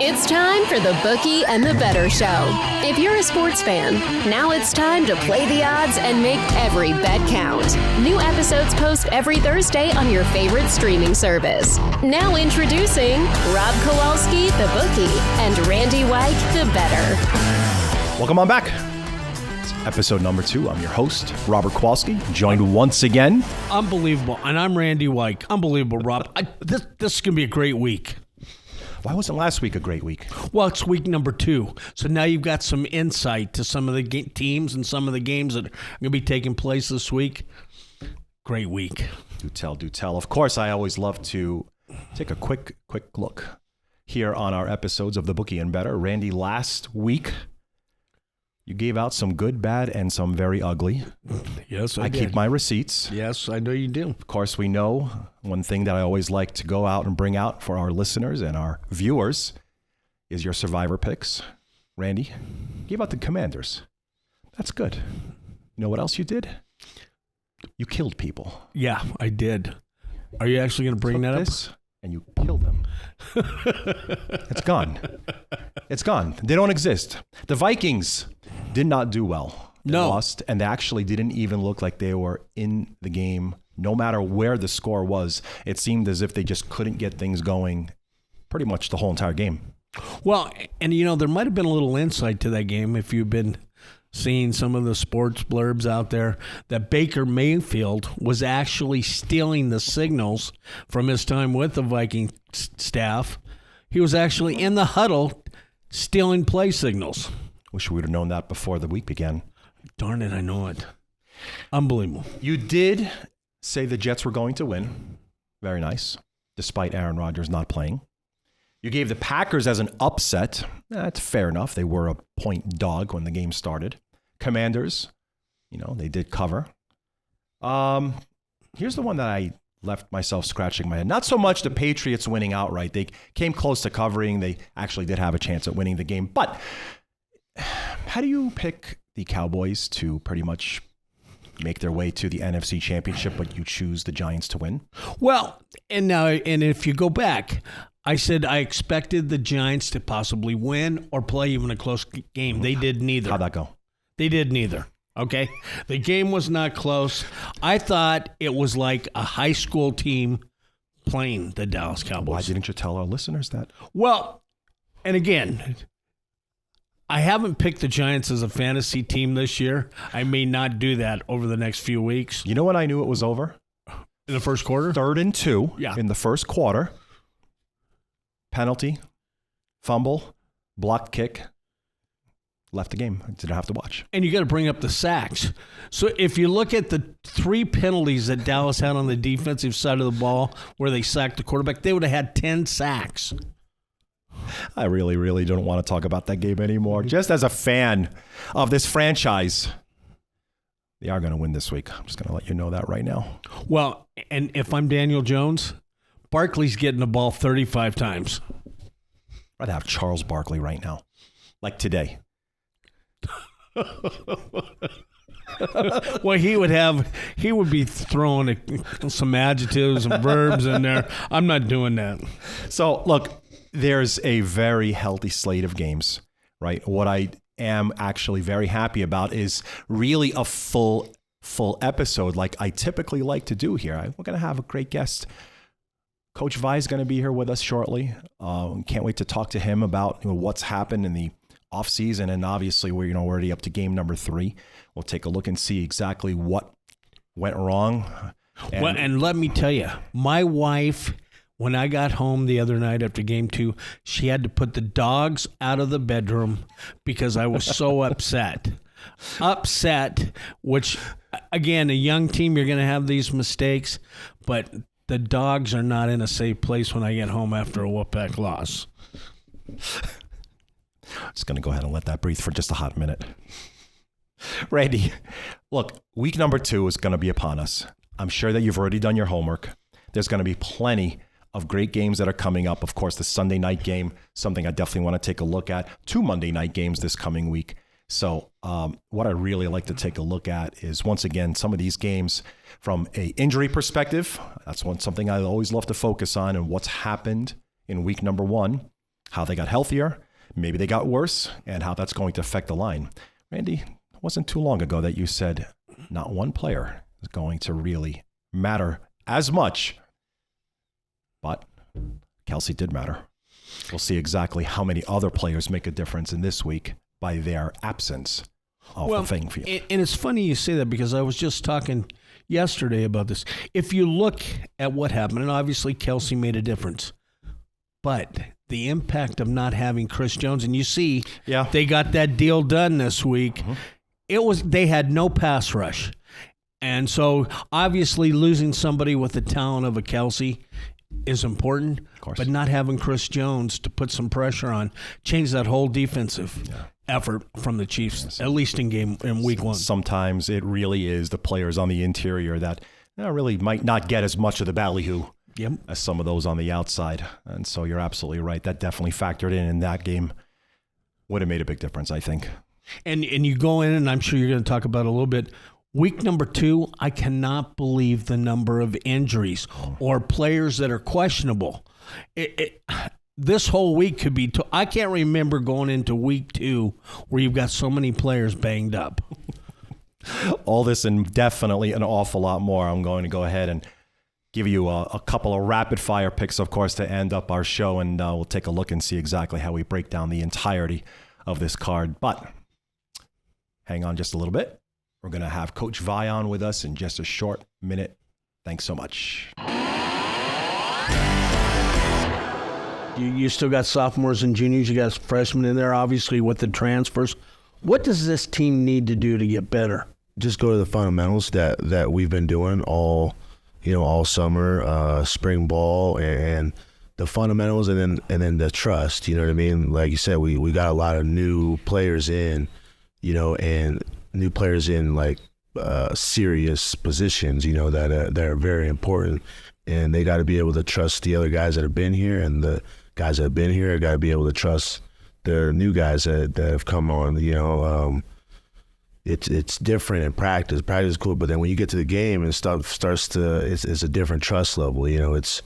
It's time for the Bookie and The Bettor Show. If you're a sports fan, now it's time to play the odds and make every bet count. New episodes post every Thursday on your favorite streaming service. Now introducing Rob Kowalski, the Bookie, and Randy Wike, the Bettor. Welcome on back. It's episode number 2. I'm your host, Robert Kowalski, joined once again. Unbelievable. And I'm Randy Wike. Unbelievable, Rob. This is going to be a great week. Why wasn't last week a great week? Well, it's week number 2. So now you've got some insight to some of the teams and some of the games that are going to be taking place this week. Great week. Do tell. Of course, I always love to take a quick look here on our episodes of The Bookie and Bettor. Randy, last week, you gave out some good, bad, and some very ugly. Yes, I did. keep my receipts. Yes, I know you do. Of course, we know one thing that I always like to go out and bring out for our listeners and our viewers is your survivor picks. Randy, you gave out the Commanders. That's good. You know what else you did? You killed people. Yeah, I did. Are you actually going to bring that up? And you killed them. It's gone. It's gone. They don't exist. The Vikings did not do well. They lost, and they actually didn't even look like they were in the game. No matter where the score was, it seemed as if they just couldn't get things going pretty much the whole entire game. Well, and you know, there might have been a little insight to that game if you've been seeing some of the sports blurbs out there, that Baker Mayfield was actually stealing the signals from his time with the Viking staff. He was actually in the huddle stealing play signals. Wish we would have known that before the week began. Darn it, I know it. Unbelievable. You did say the Jets were going to win. Very nice, despite Aaron Rodgers not playing. You gave the Packers as an upset. That's fair enough. They were a point dog when the game started. Commanders, they did cover. Here's the one that I left myself scratching my head. Not so much the Patriots winning outright. They came close to covering. They actually did have a chance at winning the game. But how do you pick the Cowboys to pretty much make their way to the NFC Championship, but you choose the Giants to win? Well, and if you go back, I said I expected the Giants to possibly win or play even a close game. They did neither. How'd that go? They did neither. Okay? The game was not close. I thought it was like a high school team playing the Dallas Cowboys. Why didn't you tell our listeners that? Well, and again, I haven't picked the Giants as a fantasy team this year. I may not do that over the next few weeks. You know when I knew it was over? In the first quarter? 3rd and 2 in the first quarter. Penalty, fumble, blocked kick. Left the game. I didn't have to watch. And you got to bring up the sacks. So if you look at the 3 penalties that Dallas had on the defensive side of the ball where they sacked the quarterback, they would have had 10 sacks. I really, really don't want to talk about that game anymore. Just as a fan of this franchise, they are going to win this week. I'm just going to let you know that right now. Well, and if I'm Daniel Jones, Barkley's getting the ball 35 times. I'd have Charles Barkley right now, like today. Well, he would be throwing some adjectives and verbs in there. I'm not doing that. So, look, there's a very healthy slate of games, right? What I am actually very happy about is really a full episode like I typically like to do here. We're going to have a great guest. Coach Vai is going to be here with us shortly. Can't wait to talk to him about what's happened in the offseason, and obviously we're already up to game number 3. We'll take a look and see exactly what went wrong. And let me tell you, my wife, when I got home the other night after game 2, she had to put the dogs out of the bedroom because I was so upset. Which, again, a young team, you're going to have these mistakes, but the dogs are not in a safe place when I get home after a whoop-back loss. Just going to go ahead and let that breathe for just a hot minute. Randy, look, week number 2 is going to be upon us. I'm sure that you've already done your homework. There's going to be plenty of great games that are coming up. Of course, the Sunday night game, something I definitely want to take a look at. 2 Monday night games this coming week. So what I really like to take a look at is, once again, some of these games from a injury perspective. That's something I always love to focus on, and what's happened in week number 1. how they got healthier, maybe they got worse, and how that's going to affect the line. Randy, it wasn't too long ago that you said not one player is going to really matter as much, but Kelce did matter. We'll see exactly how many other players make a difference in this week by their absence off the playing field. And it's funny you say that because I was just talking yesterday about this. If you look at what happened, and obviously Kelce made a difference, but the impact of not having Chris Jones, and you see they got that deal done this week. Mm-hmm. They had no pass rush. And so obviously losing somebody with the talent of a Kelce is important, of course, but not having Chris Jones to put some pressure on changed that whole defensive effort from the Chiefs, at least in week one. Sometimes it really is the players on the interior that really might not get as much of the ballyhoo as some of those on the outside. And so you're absolutely right. That definitely factored in that game. Would have made a big difference, I think. And you go in, and I'm sure you're going to talk about it a little bit. Week number 2, I cannot believe the number of injuries or players that are questionable. This whole week could be I can't remember going into week 2 where you've got so many players banged up. All this and definitely an awful lot more. I'm going to go ahead and give you a couple of rapid-fire picks, of course, to end up our show, and we'll take a look and see exactly how we break down the entirety of this card. But hang on just a little bit. We're going to have Coach Vai on with us in just a short minute. Thanks so much. You still got sophomores and juniors. You got freshmen in there, obviously, with the transfers. What does this team need to do to get better? Just go to the fundamentals that we've been doing all summer, spring ball, and the fundamentals, and then the trust. You know what I mean? Like you said, we got a lot of new players in, and new players in like serious positions, that are very important, and they got to be able to trust the other guys that have been here, and the guys that have been here got to be able to trust the new guys that have come on. It's different in practice. Practice is cool, but then when you get to the game and stuff starts to, it's a different trust level. It's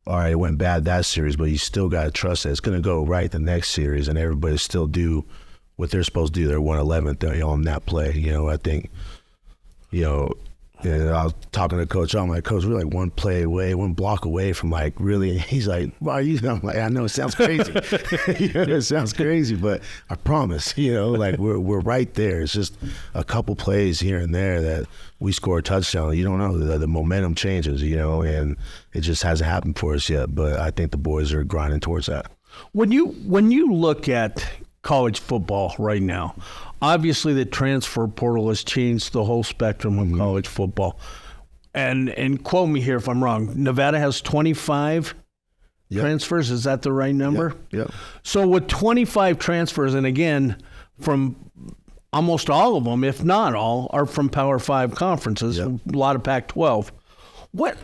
all right. It went bad that series, but you still got to trust that it's going to go right the next series, and everybody still do what they're supposed to do. They're 1/11th on that play. I think, and I was talking to Coach. I'm like, Coach, we're like one play away, one block away from like really. And he's like, why are you? I'm like, I know it sounds crazy. It sounds crazy, but I promise, like we're right there. It's just a couple plays here and there that we score a touchdown. You don't know, the momentum changes, and it just hasn't happened for us yet. But I think the boys are grinding towards that. When you look at college football right now, obviously the transfer portal has changed the whole spectrum of college football. And quote me here if I'm wrong, Nevada has 25 transfers. Is that the right number? Yep. So with 25 transfers, and again, from almost all of them, if not all, are from Power 5 conferences, a lot of Pac-12. What,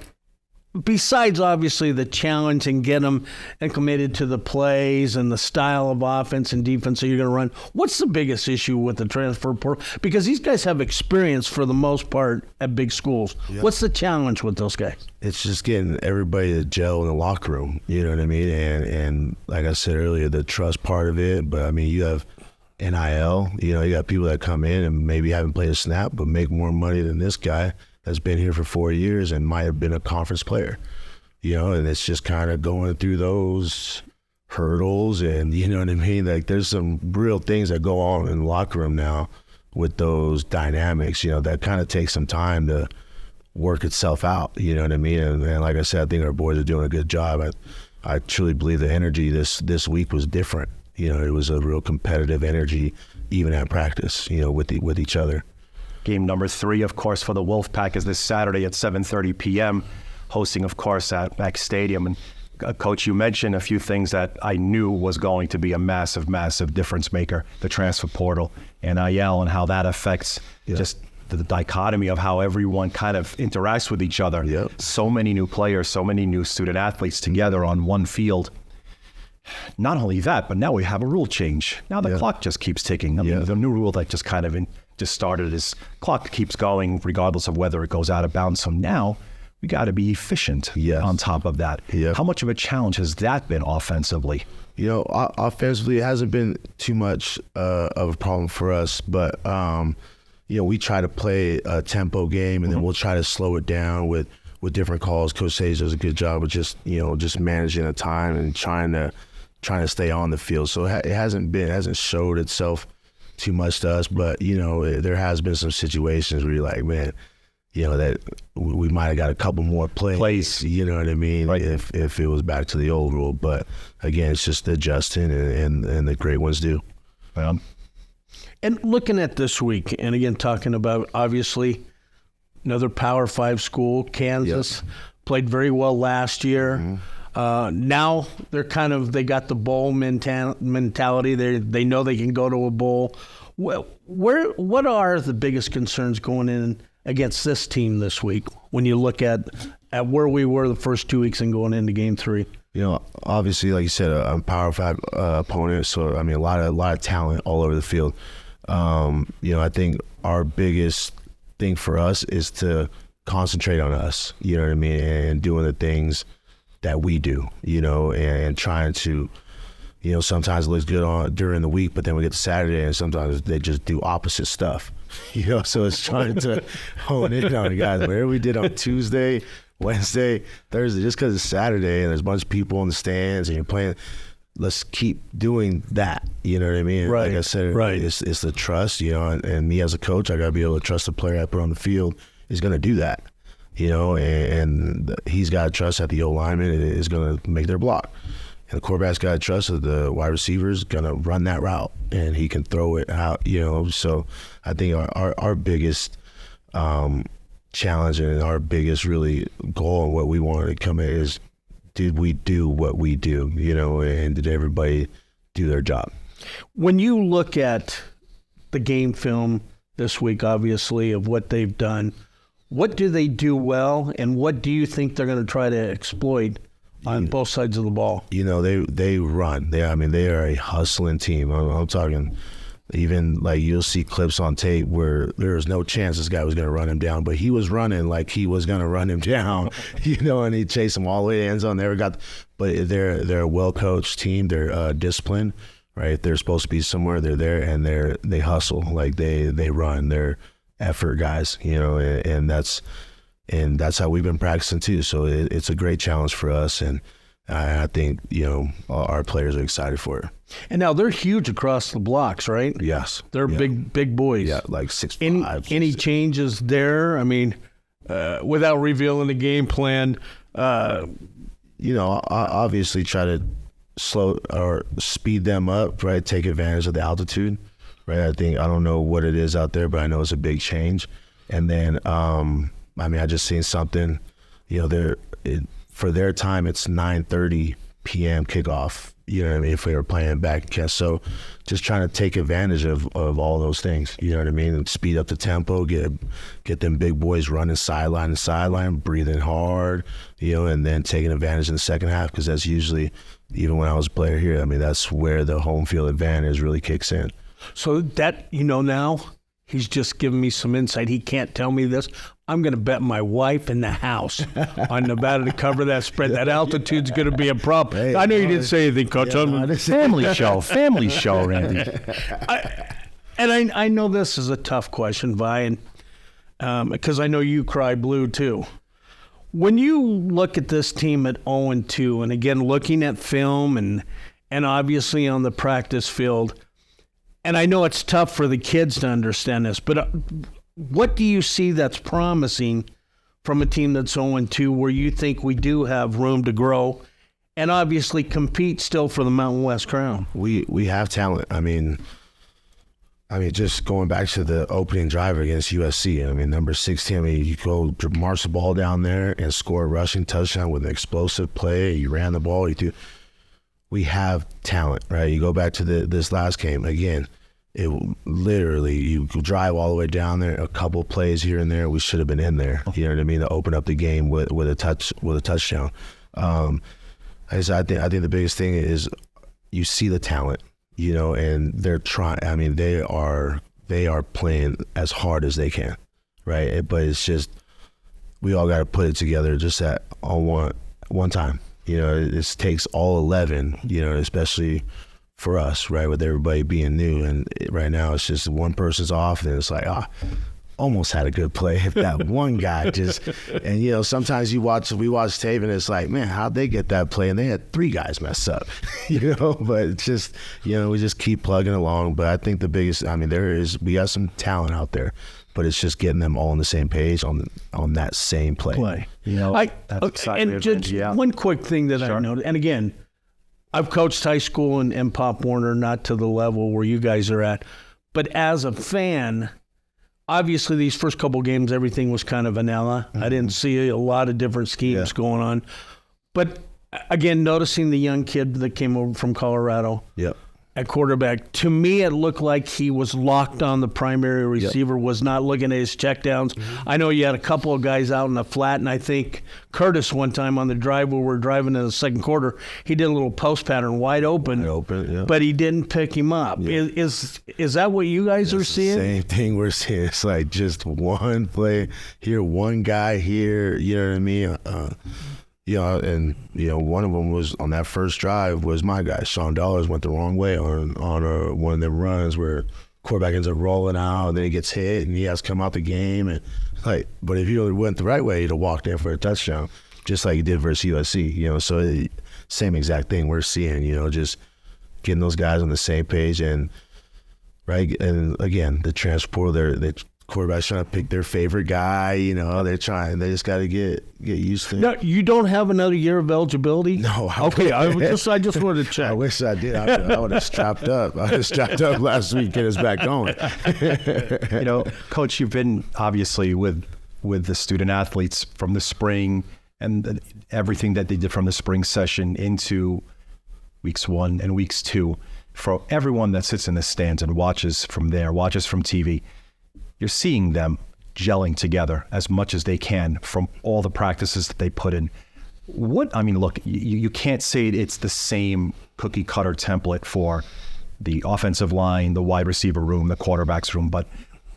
besides obviously the challenge and get them committed to the plays and the style of offense and defense that you're going to run, what's the biggest issue with the transfer portal? Because these guys have experience for the most part at big schools. Yep. What's the challenge with those guys? It's just getting everybody to gel in the locker room. You know what I mean? And like I said earlier, the trust part of it. But I mean, you have NIL. You got people that come in and maybe haven't played a snap, but make more money than this guy that's been here for 4 years and might have been a conference player, and it's just kind of going through those hurdles, and you know what I mean? Like there's some real things that go on in the locker room now with those dynamics, that kind of takes some time to work itself out, you know what I mean? And like I said, I think our boys are doing a good job. I truly believe the energy this week was different. It was a real competitive energy, even at practice, with each other. Game number 3, of course, for the Wolfpack is this Saturday at 7:30 p.m., hosting, of course, at Mack Stadium. And Coach, you mentioned a few things that I knew was going to be a massive, massive difference maker, the transfer portal, NIL, and how that affects just the dichotomy of how everyone kind of interacts with each other. Yep. So many new players, so many new student athletes together on one field. Not only that, but now we have a rule change. Now the clock just keeps ticking. I mean, the new rule that just kind of just started is clock keeps going regardless of whether it goes out of bounds. So now we got to be efficient on top of that. Yep. How much of a challenge has that been offensively? Offensively, it hasn't been too much of a problem for us, but we try to play a tempo game, and then we'll try to slow it down with different calls. Coach Sage does a good job of just managing the time and trying to stay on the field. So it hasn't showed itself too much to us, but there has been some situations where you're like, man, that we might have got a couple more plays. You know what I mean? Right. If it was back to the old rule, but again, it's just adjusting, and the great ones do. And looking at this week, and again talking about obviously another Power 5 school, Kansas, played very well last year. Mm-hmm. Now they got the bowl mentality. They know they can go to a bowl. What are the biggest concerns going in against this team this week when you look at where we were the first 2 weeks and going into Game 3? Obviously, like you said, a Power 5 opponent. So a lot of talent all over the field. I think our biggest thing for us is to concentrate on us. You know what I mean, and doing the things that we do. And trying to. Sometimes it looks good during the week, but then we get to Saturday, and sometimes they just do opposite stuff. So it's trying to hone in on the guys. Whatever we did on Tuesday, Wednesday, Thursday, just because it's Saturday and there's a bunch of people in the stands and you're playing, let's keep doing that. You know what I mean? Right. Like I said, right. It's the trust, and me as a coach, I got to be able to trust the player I put on the field is going to do that. And he's got to trust that the O-lineman is going to make their block. And the quarterback's got to trust that the wide receiver's going to run that route and he can throw it out, So I think our biggest challenge and our biggest really goal and what we wanted to come at is, did we do what we do, and did everybody do their job? When you look at the game film this week, obviously, of what they've done, what do they do well, and what do you think they're going to try to exploit on both sides of the ball? They run. They are a hustling team. I'm talking, even like you'll see clips on tape where there was no chance this guy was going to run him down, but he was running like he was going to run him down, and he chased him all the way to the end zone. But they're a well-coached team. They're disciplined, right? They're supposed to be somewhere. They're there, and they hustle. Like they run. They're effort guys, and that's how we've been practicing too. So it's a great challenge for us, and I think our players are excited for it. And now they're huge across the blocks, right? Yes, they're big boys. Yeah, like 6'5". Any changes there? Without revealing the game plan, obviously try to slow or speed them up, right? Take advantage of the altitude, right? I don't know what it is out there, but I know it's a big change. And then I just seen something, for their time, it's 9:30 p.m. kickoff, if we were playing back. So just trying to take advantage of all those things, and speed up the tempo, get them big boys running sideline to sideline, breathing hard, and then taking advantage in the second half, because that's usually, even when I was a player here, that's where the home field advantage really kicks in. So that, now, he's just giving me some insight. He can't tell me this. I'm going to bet my wife in the house on Nevada to cover that spread. That altitude's going to be a problem. Hey, I know you didn't say anything, Coach. Family show, Randy. I know this is a tough question, Vi, and because I know you cry blue too. When you look at this team at 0-2, and again looking at film and obviously on the practice field, and I know it's tough for the kids to understand this, but what do you see that's promising from a team that's 0-2 where you think we do have room to grow and obviously compete still for the Mountain West crown? We have talent. Just going back to the opening drive against USC, number 16, you go march the ball down there and score a rushing touchdown with an explosive play. You ran the ball. We have talent, right? You go back to this last game, again, it literally, you drive all the way down there, a couple plays here and there, we should have been in there, to open up the game with a touchdown. I think the biggest thing is you see the talent, and they're trying. They are playing as hard as they can, right? But it's just, we all got to put it together just on one time. You know, it takes all 11, you know, especially for us, right, with everybody being new. And right now it's just one person's off, and it's like, almost had a good play if that one guy just, and you know, sometimes we watch tape and it's like, man, how'd they get that play? And they had 3 guys mess up, you know, but it's just, you know, we just keep plugging along. But I think the biggest, I mean, we got some talent out there, but it's just getting them all on the same page on that same play. You know, that's exactly and just one quick thing that I noticed, and again, I've coached high school and Pop Warner, not to the level where you guys are at, but as a fan, obviously these first couple games, everything was kind of vanilla. I didn't see a lot of different schemes going on. But again, noticing the young kid that came over from Colorado at quarterback, to me it looked like he was locked on the primary receiver, was not looking at his checkdowns. I know you had a couple of guys out in the flat, and I think Curtis one time on the drive where we're driving in the second quarter, he did a little post pattern wide open, but he didn't pick him up. Is that what you guys are seeing? Same thing we're seeing. It's like just one play here, one guy here, you know what I mean? You know, and you know, one of them was on that first drive was my guy. Sean Dollars went the wrong way on one of them runs where quarterback ends up rolling out, and then he gets hit, and he has to come out the game. And like, but if he went the right way, he'd have walked in for a touchdown, just like he did versus USC. You know, so same exact thing we're seeing. You know, just getting those guys on the same page, and right, and again, the transport, they quarterback's trying to pick their favorite guy, you know, they just got to get used to it. No, you don't have another year of eligibility? No. I just wanted to check. I wish I did. I would have strapped up. I was strapped up last week and it's back going. You know, Coach, you've been obviously with the student athletes from the spring and everything that they did from the spring session into weeks 1 and weeks 2. For everyone that sits in the stands and watches from TV, you're seeing them gelling together as much as they can from all the practices that they put in. Look, you can't say it's the same cookie cutter template for the offensive line, the wide receiver room, the quarterback's room, but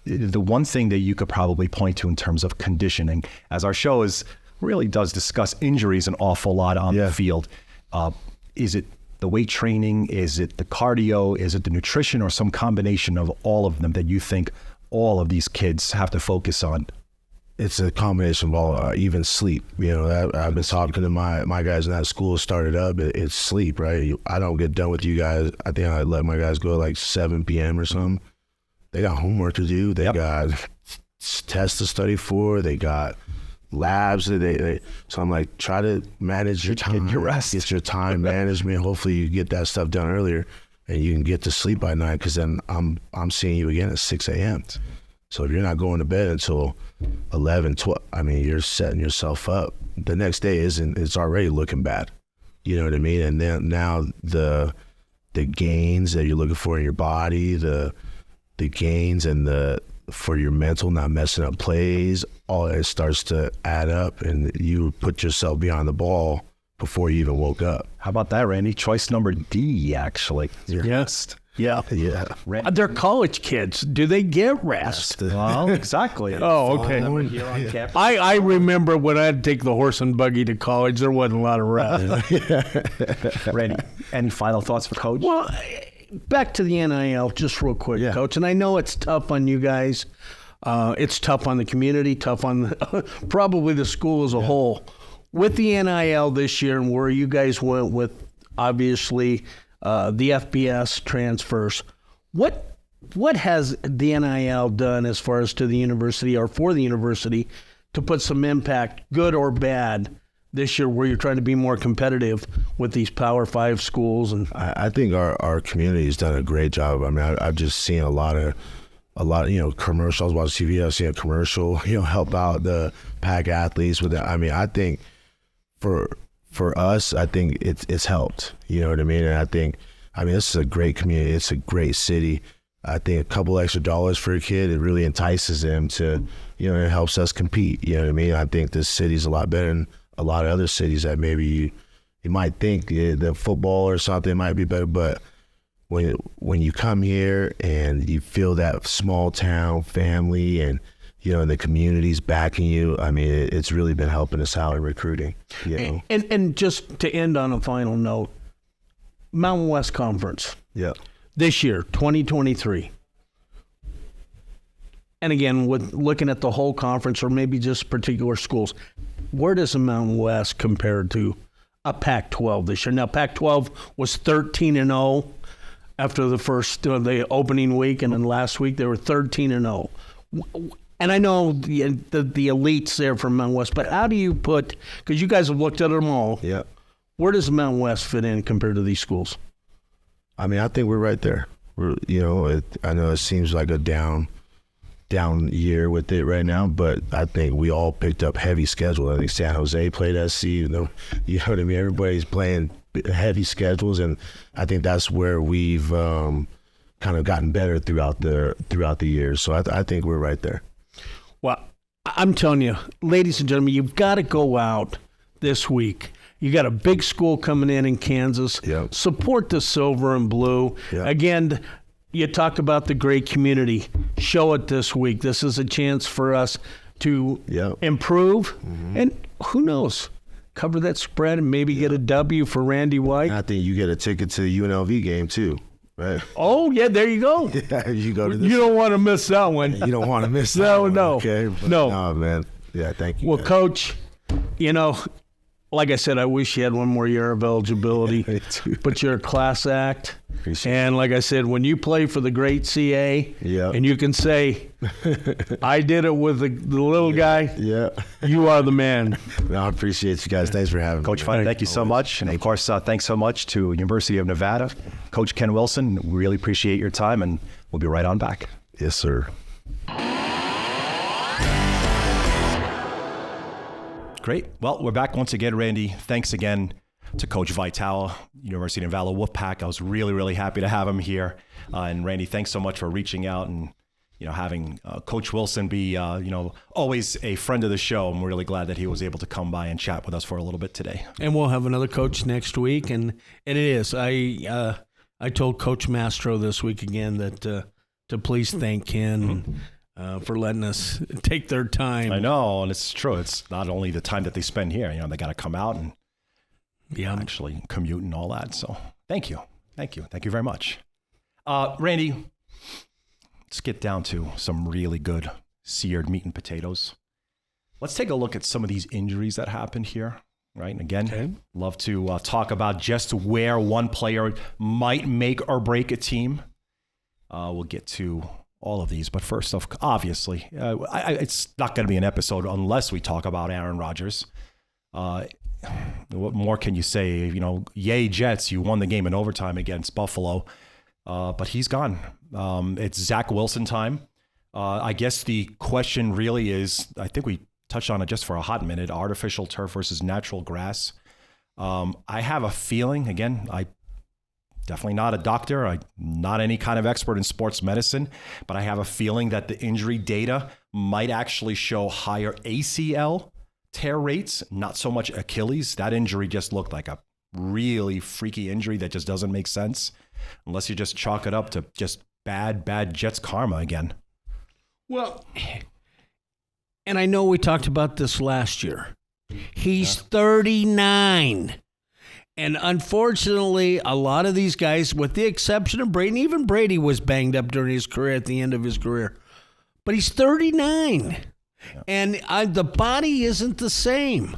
the one thing that you could probably point to in terms of conditioning, as our show really does discuss injuries an awful lot on the field, is it the weight training? Is it the cardio? Is it the nutrition, or some combination of all of them that you think all of these kids have to focus on? It's a combination of all, even sleep. You know, I've been talking to my guys in that school started up. It's sleep, right? I don't get done with you guys. I think I let my guys go at like 7 p.m. or something. They got homework to do. They got tests to study for. They got labs. So I'm like, try to manage your time. Get your rest. Get your time management. Hopefully you get that stuff done earlier, and you can get to sleep by night, because then I'm seeing you again at 6 a.m. So if you're not going to bed until 11, 12, I mean, you're setting yourself up. The next day it's already looking bad. You know what I mean? And then now the gains that you're looking for in your body, the gains and for your mental, not messing up plays, all that starts to add up, and you put yourself behind the ball before you even woke up. How about that, Randy? Choice number D, actually. Yes. Yeah. They're college kids. Do they get rest? Well, exactly. Oh, okay. I remember when I had to take the horse and buggy to college, there wasn't a lot of rest. Randy, any final thoughts for Coach? Well, back to the NIL just real quick, Coach. And I know it's tough on you guys. It's tough on the community, tough on probably the school as a whole. With the NIL this year and where you guys went with, obviously, the FBS transfers, what has the NIL done as far as to the university or for the university to put some impact, good or bad, this year where you're trying to be more competitive with these Power 5 schools? And I think our community has done a great job. I mean, I've just seen a lot of commercials. I was watching TV, I've seen a commercial, help out the PAC athletes with that. I mean, I think for us, I think it's helped. You know what I mean? And I think, this is a great community. It's a great city. I think a couple extra dollars for a kid, it really entices them to, it helps us compete. You know what I mean? I think this city's a lot better than a lot of other cities that maybe you might think the football or something might be better, but when you come here and you feel that small town family, and and the community's backing you. I mean, it's really been helping us out in recruiting. And just to end on a final note, Mountain West Conference. Yeah. This year, 2023. And again, with looking at the whole conference or maybe just particular schools, where does the Mountain West compare to a Pac-12 this year? Now, Pac-12 was 13-0 after the opening week, and then last week they were 13-0. And I know the elites there from Mountain West, but how do you put, because you guys have looked at them all, Yeah. where does the Mountain West fit in compared to these schools? I mean, I think we're right there. I know it seems like a down year with it right now, but I think we all picked up heavy schedule. I think San Jose played SC. You know what I mean? Everybody's playing heavy schedules, and I think that's where we've kind of gotten better throughout the years. So I think we're right there. Well, I'm telling you, ladies and gentlemen, you've got to go out this week. You got a big school coming in Kansas. Yep. Support the silver and blue. Yep. Again, you talk about the great community. Show it this week. This is a chance for us to improve. Mm-hmm. And who knows, cover that spread and maybe get a W for Randy Wike. I think you get a ticket to the UNLV game too, right? Oh, yeah, there you go. Yeah, you go to this. You don't want to miss that one. You don't want to miss that one. No. Okay. No, man. Yeah, thank you. Well, guys. Coach, like I said, I wish you had one more year of eligibility, but you're a class act. And like I said, when you play for the great CA, and you can say, I did it with the little guy, you are the man. No, I appreciate you guys. Thanks for having me. Coach Fun, thank you so much. And of course, thanks so much to University of Nevada. Coach Ken Wilson, we really appreciate your time, and we'll be right on back. Yes, sir. Great. Well, we're back once again, Randy. Thanks again to Coach Vai Taua, University of Nevada Wolfpack. I was really, really happy to have him here. And Randy, thanks so much for reaching out and having Coach Wilson be always a friend of the show. I'm really glad that he was able to come by and chat with us for a little bit today. And we'll have another coach next week, and it is. I told Coach Mastro this week again that to please thank Ken. For letting us take their time. I know, and it's true. It's not only the time that they spend here. They got to come out and actually commute and all that. So thank you very much, Randy. Let's get down to some really good seared meat and potatoes. Let's take a look at some of these injuries that happened here. Right, and again, love to talk about just where one player might make or break a team. We'll get to all of these, but first off, obviously, it's not going to be an episode unless we talk about Aaron Rodgers. What more can you say? Yay Jets, you won the game in overtime against Buffalo, but he's gone. It's Zach Wilson time. I guess the question really is, I think we touched on it just for a hot minute, artificial turf versus natural grass. I have a feeling, again, definitely not a doctor. I'm not any kind of expert in sports medicine, but I have a feeling that the injury data might actually show higher ACL tear rates, not so much Achilles. That injury just looked like a really freaky injury that just doesn't make sense unless you just chalk it up to just bad Jets karma again. Well, and I know we talked about this last year. He's 39. And unfortunately, a lot of these guys, with the exception of Brady, even Brady was banged up during his career at the end of his career. But he's 39. Yeah. And the body isn't the same.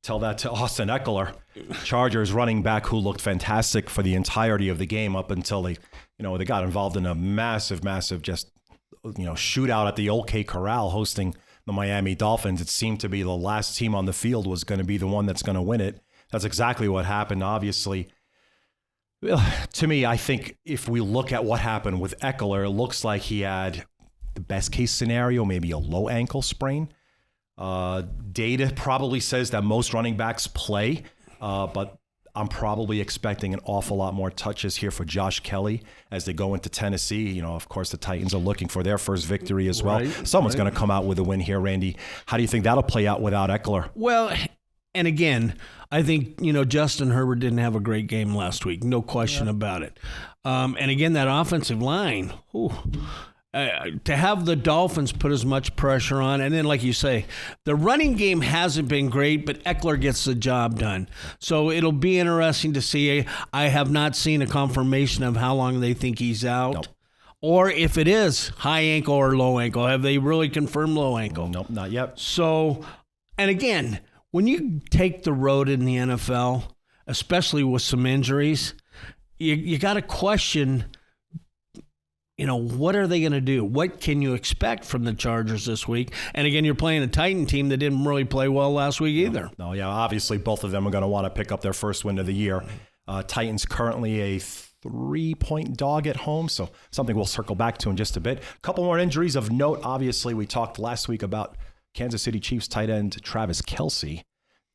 Tell that to Austin Eckler, Chargers running back who looked fantastic for the entirety of the game up until they got involved in a massive shootout at the OK Corral hosting the Miami Dolphins. It seemed to be the last team on the field was going to be the one that's going to win it. That's exactly what happened, obviously. To me, I think if we look at what happened with Eckler, it looks like he had the best case scenario, maybe a low ankle sprain. Data probably says that most running backs play, but I'm probably expecting an awful lot more touches here for Josh Kelly as they go into Tennessee. Of course, the Titans are looking for their first victory as well. Someone's going to come out with a win here, Randy. How do you think that'll play out without Eckler? Well, and again, I think, Justin Herbert didn't have a great game last week. No question about it. And again, that offensive line, to have the Dolphins put as much pressure on, and then, like you say, the running game hasn't been great, but Eckler gets the job done. So it'll be interesting to see. I have not seen a confirmation of how long they think he's out. Nope. Or if it is high ankle or low ankle. Have they really confirmed low ankle? Nope, not yet. So, and again, when you take the road in the NFL, especially with some injuries, you got to question, what are they going to do? What can you expect from the Chargers this week? And again, you're playing a Titan team that didn't really play well last week either. No, yeah, obviously both of them are going to want to pick up their first win of the year. Titans currently a 3-point dog at home, so something we'll circle back to in just a bit. A couple more injuries of note. Obviously, we talked last week about Kansas City Chiefs tight end Travis Kelce.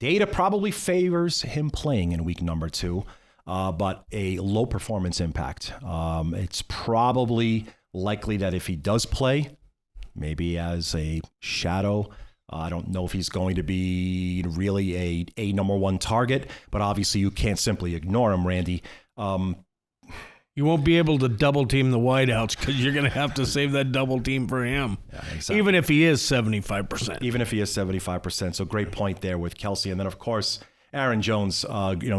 Data probably favors him playing in week number 2. But a low performance impact. It's probably likely that if he does play, maybe as a shadow, I don't know if he's going to be really a number 1 target, but obviously you can't simply ignore him, Randy. You won't be able to double team the wideouts because you're going to have to save that double team for him, exactly. Even if he is 75%. Even if he is 75%. So great point there with Kelce. And then, of course, Aaron Jones,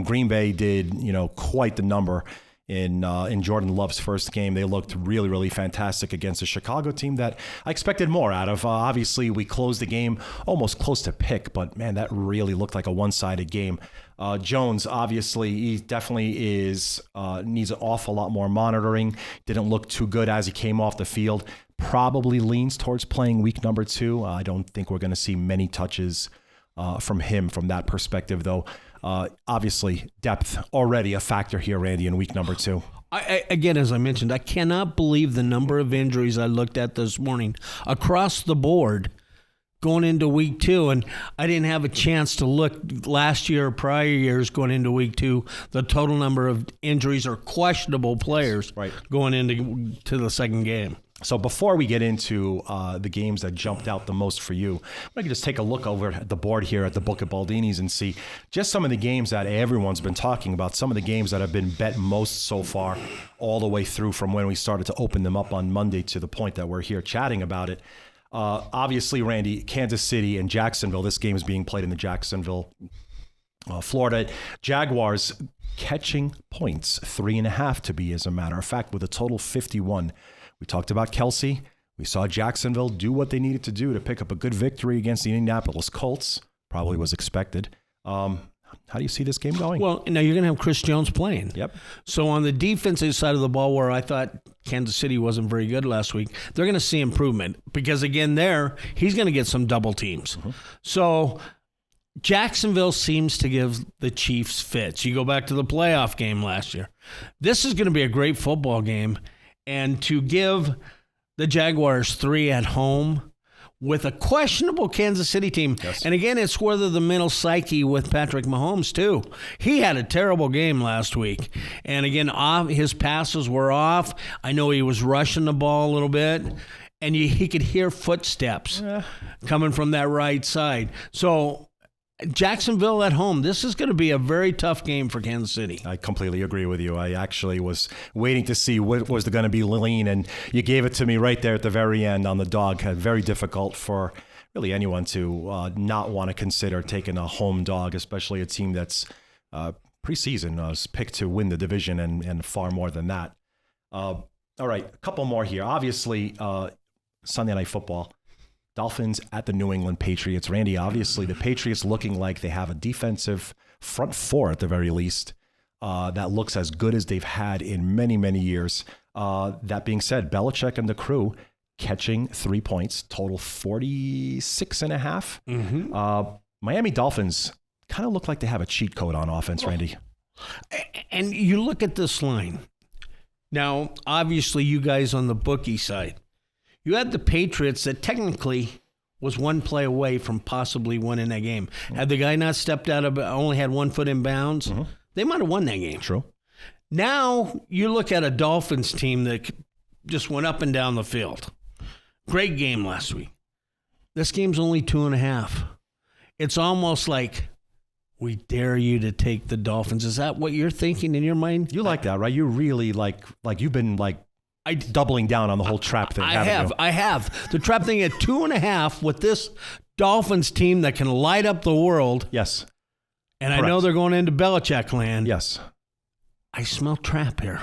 Green Bay did, quite the number in Jordan Love's first game. They looked really, really fantastic against a Chicago team that I expected more out of. Obviously, we closed the game almost close to pick, but man, that really looked like a one-sided game. Jones, obviously, he definitely needs an awful lot more monitoring. Didn't look too good as he came off the field. Probably leans towards playing week number 2. I don't think we're going to see many touches from him from that perspective, though. Obviously, depth already a factor here, Randy, in week number 2. Again, as I mentioned, I cannot believe the number of injuries I looked at this morning across the board going into week 2. And I didn't have a chance to look last year or prior years going into week 2, the total number of injuries or questionable players going into the second game. So before we get into the games that jumped out the most for you, I can just take a look over at the board here at the Book of Baldini's and see just some of the games that everyone's been talking about, some of the games that have been bet most so far, all the way through from when we started to open them up on Monday to the point that we're here chatting about it. Obviously, Randy, Kansas City and Jacksonville, this game is being played in the Jacksonville, Florida. Jaguars catching points, 3.5 to be, as a matter of fact, with a total 51. We talked about Kelce. We saw Jacksonville do what they needed to do to pick up a good victory against the Indianapolis Colts. Probably was expected. How do you see this game going? Well, now you're going to have Chris Jones playing. Yep. So on the defensive side of the ball, where I thought Kansas City wasn't very good last week, they're going to see improvement because, again, he's going to get some double teams. Mm-hmm. So Jacksonville seems to give the Chiefs fits. You go back to the playoff game last year. This is going to be a great football game. And to give the Jaguars 3 at home with a questionable Kansas City team. Yes. And again, it's whether the mental psyche with Patrick Mahomes, too. He had a terrible game last week. And again, his passes were off. I know he was rushing the ball a little bit. And he could hear footsteps coming from that right side. So Jacksonville at home, this is going to be a very tough game for Kansas City. I completely agree with you. I actually was waiting to see what was going to be lean, and you gave it to me right there at the very end on the dog. Very difficult for really anyone to not want to consider taking a home dog, especially a team that's preseason was picked to win the division and far more than that. All right, a couple more here. Obviously, Sunday Night Football. Dolphins at the New England Patriots. Randy, obviously the Patriots looking like they have a defensive front four at the very least that looks as good as they've had in many, many years. That being said, Belichick and the crew catching 3 points, total 46.5. Mm-hmm. Miami Dolphins kind of look like they have a cheat code on offense, Randy. And you look at this line. Now, obviously you guys on the bookie side, you had the Patriots that technically was one play away from possibly winning that game. Mm-hmm. Had the guy not stepped out of, only had 1 foot in bounds, they might have won that game. True. Now you look at a Dolphins team that just went up and down the field. Great game last week. This game's only 2.5. It's almost like we dare you to take the Dolphins. Is that what you're thinking in your mind? You like that, right? You really like you've been like doubling down on the whole trap thing. I have. The trap thing at 2.5 with this Dolphins team that can light up the world. Yes. And Correct. I know they're going into Belichick land. Yes. I smell trap here.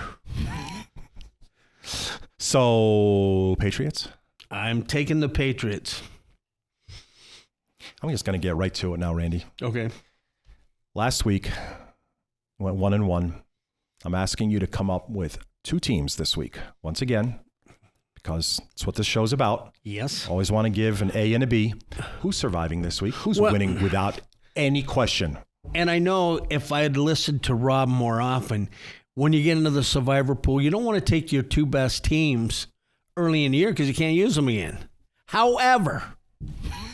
So, Patriots? I'm taking the Patriots. I'm just going to get right to it now, Randy. Okay. Last week, went 1-1. I'm asking you to come up with 2 teams this week. Once again, because it's what this show's about. Yes. Always want to give an A and a B. Who's surviving this week? Who's winning without any question? And I know if I had listened to Rob more often, when you get into the survivor pool, you don't want to take your 2 best teams early in the year because you can't use them again. However,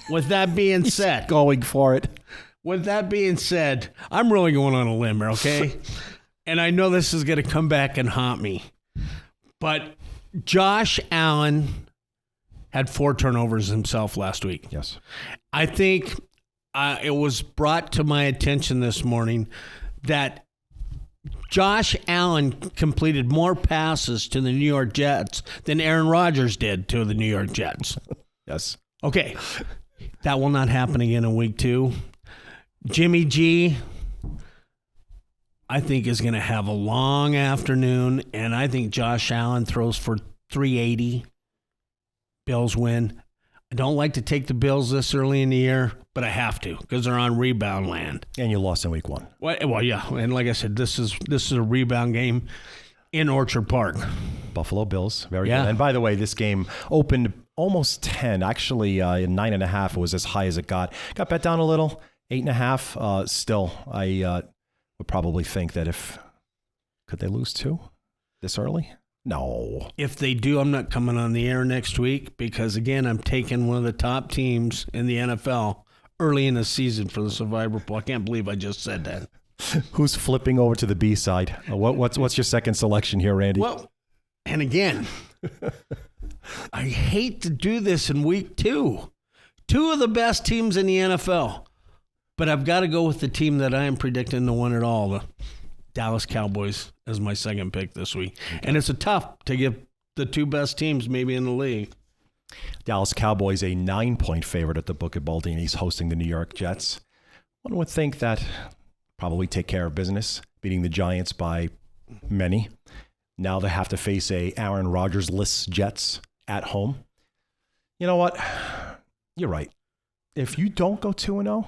with that being said, going for it. With that being said, I'm really going on a limb here, okay? And I know this is going to come back and haunt me. But Josh Allen had 4 turnovers himself last week. Yes. I think it was brought to my attention this morning that Josh Allen completed more passes to the New York Jets than Aaron Rodgers did to the New York Jets. Yes. Okay. That will not happen again in week 2. Jimmy G, I think, is going to have a long afternoon, and I think Josh Allen throws for 380. Bills win. I don't like to take the Bills this early in the year, but I have to because they're on rebound land. And you lost in week 1. Well, yeah, and like I said, this is a rebound game in Orchard Park. Buffalo Bills, very good. And by the way, this game opened almost 10. Actually, 9.5 was as high as it got. Got bet down a little, 8.5. Still, I would probably think that could they lose 2 this early? No. If they do, I'm not coming on the air next week because, again, I'm taking one of the top teams in the NFL early in the season for the Survivor Pool. I can't believe I just said that. Who's flipping over to the B side? What's your second selection here, Randy? Well, and again, I hate to do this in week 2. 2 of the best teams in the NFL. But I've got to go with the team that I am predicting to win it all, the Dallas Cowboys, as my second pick this week. And it's tough to give the 2 best teams maybe in the league. Dallas Cowboys, a 9-point favorite at the Bookie Baldini's, hosting the New York Jets. One would think that probably take care of business, beating the Giants by many. Now they have to face a Aaron Rodgers-less Jets at home. You know what? You're right. If you don't go 2-0,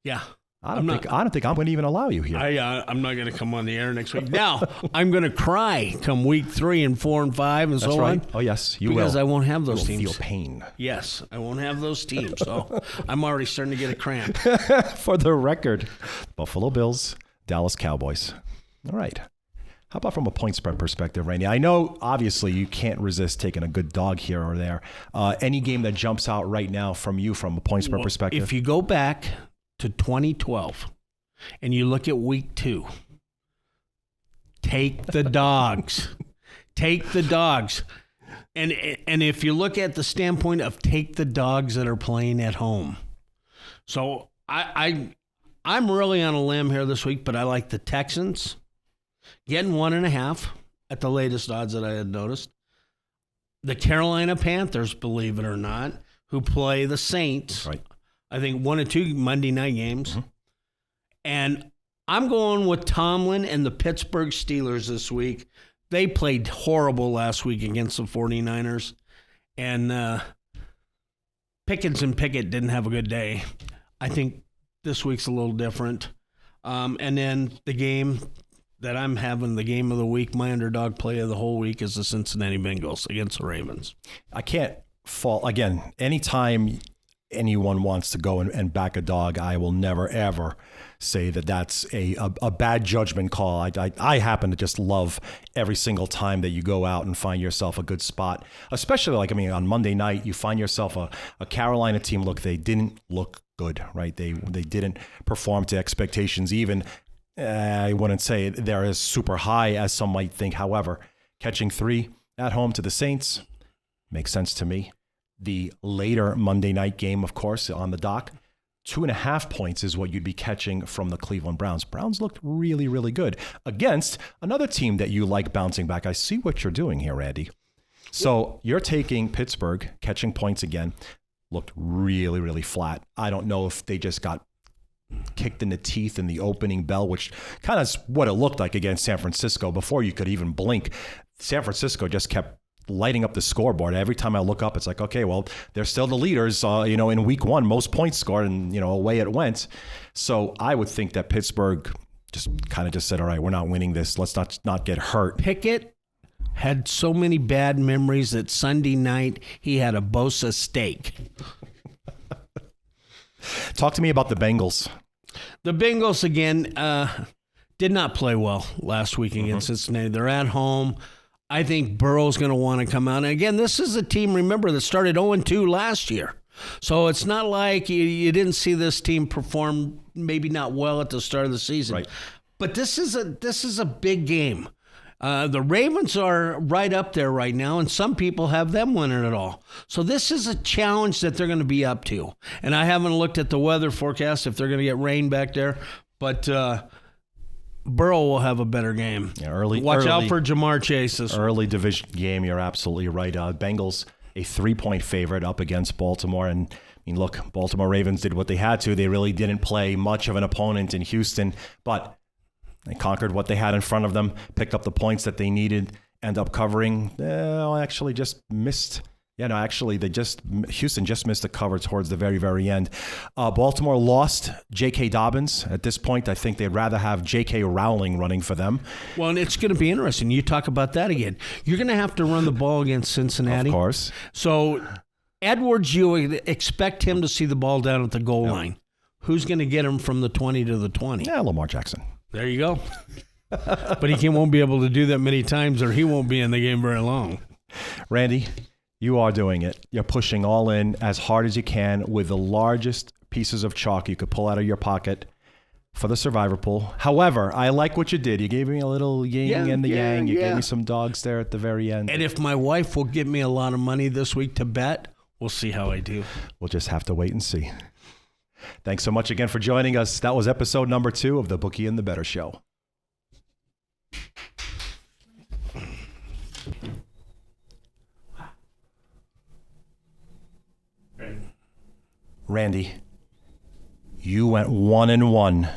yeah, I don't think I'm going to even allow you here. I'm not going to come on the air next week. Now, I'm going to cry come week 3 and 4 and 5 and That's so right. on. Oh, yes, you will. Because I won't have those teams. Feel pain. Yes, I won't have those teams. So I'm already starting to get a cramp. For the record, Buffalo Bills, Dallas Cowboys. All right. How about from a point spread perspective, Randy? I know, obviously, you can't resist taking a good dog here or there. Any game that jumps out right now from you from a point spread perspective? If you go back to 2012 and you look at week 2, take the dogs. Take the dogs. And if you look at the standpoint of take the dogs that are playing at home. So I'm really on a limb here this week, but I like the Texans getting 1.5 at the latest odds that I had noticed. The Carolina Panthers, believe it or not, who play the Saints. Right. I think 1 or 2 Monday night games. Mm-hmm. And I'm going with Tomlin and the Pittsburgh Steelers this week. They played horrible last week against the 49ers. And Pickens and Pickett didn't have a good day. I think this week's a little different. And then the game that I'm having, the game of the week, my underdog play of the whole week is the Cincinnati Bengals against the Ravens. I can't fault, again, anytime anyone wants to go and back a dog, I will never, ever say that that's a bad judgment call. I happen to just love every single time that you go out and find yourself a good spot, especially on Monday night, you find yourself a Carolina team. Look, they didn't look good, right? They didn't perform to expectations. Even I wouldn't say they're as super high as some might think. However, catching 3 at home to the Saints makes sense to me. The later Monday night game, of course, on the dock, 2.5 points is what you'd be catching from the Cleveland Browns. Browns looked really, really good against another team that you like bouncing back. I see what you're doing here, Randy. So you're taking Pittsburgh, catching points again. Looked really, really flat. I don't know if they just got kicked in the teeth in the opening bell, which kind of is what it looked like against San Francisco before you could even blink. San Francisco just kept lighting up the scoreboard. Every time I look up, it's like, okay, well, they're still the leaders. In week one, most points scored, and away it went. So I would think that Pittsburgh just said, all right, we're not winning this. Let's not get hurt. Pickett had so many bad memories that Sunday night he had a Bosa steak. Talk to me about the Bengals. The Bengals, again, did not play well last week against Cincinnati. They're at home. I think Burrow's going to want to come out. And again, this is a team, remember, that started 0-2 last year. So it's not like you didn't see this team perform maybe not well at the start of the season. Right. But this is a big game. The Ravens are right up there right now, and some people have them winning it all. So this is a challenge that they're going to be up to. And I haven't looked at the weather forecast if they're going to get rain back there, but Burrow will have a better game. Yeah, Watch out for Jamar Chase. Early division game, you're absolutely right. Bengals, a 3-point favorite up against Baltimore. And look, Baltimore Ravens did what they had to. They really didn't play much of an opponent in Houston, but they conquered what they had in front of them, picked up the points that they needed, end up covering. Actually just missed. Houston just missed the cover towards the very, very end. Baltimore lost J.K. Dobbins. At this point, I think they'd rather have J.K. Rowling running for them. Well, and it's going to be interesting. You talk about that again. You're going to have to run the ball against Cincinnati. Of course. So Edwards, you would expect him to see the ball down at the goal line. Who's going to get him from the 20 to the 20? Yeah, Lamar Jackson. There you go. But he won't be able to do that many times, or he won't be in the game very long. Randy, you are doing it. You're pushing all in as hard as you can with the largest pieces of chalk you could pull out of your pocket for the Survivor pool. However, I like what you did. You gave me a little yin and the yang. You gave me some dogs there at the very end. And if my wife will give me a lot of money this week to bet, we'll see how I do. We'll just have to wait and see. Thanks so much again for joining us. That was episode number 2 of the Bookie and The Bettor Show. Randy, you went 1-1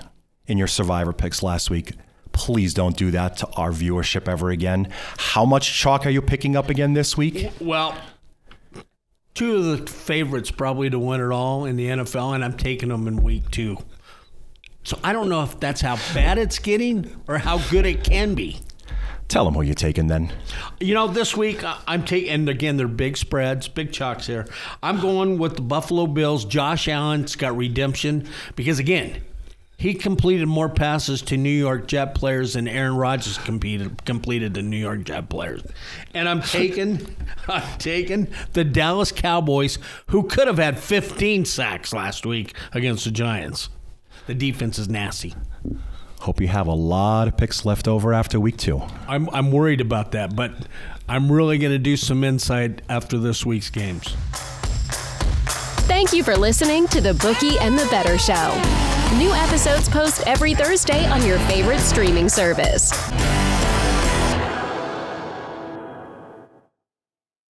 in your Survivor picks last week. Please don't do that to our viewership ever again. How much chalk are you picking up again this week? Well, 2 of the favorites probably to win it all in the NFL, and I'm taking them in week 2. So I don't know if that's how bad it's getting or how good it can be. Tell them who you're taking then. This week I'm taking, and again, they're big spreads, big chalks here. I'm going with the Buffalo Bills. Josh Allen's got redemption because, again, he completed more passes to New York Jet players than Aaron Rodgers completed to New York Jet players. And I'm taking the Dallas Cowboys, who could have had 15 sacks last week against the Giants. The defense is nasty. Hope you have a lot of picks left over after week 2. I'm worried about that, but I'm really going to do some insight after this week's games. Thank you for listening to the Bookie and the Bettor Show. New episodes post every Thursday on your favorite streaming service.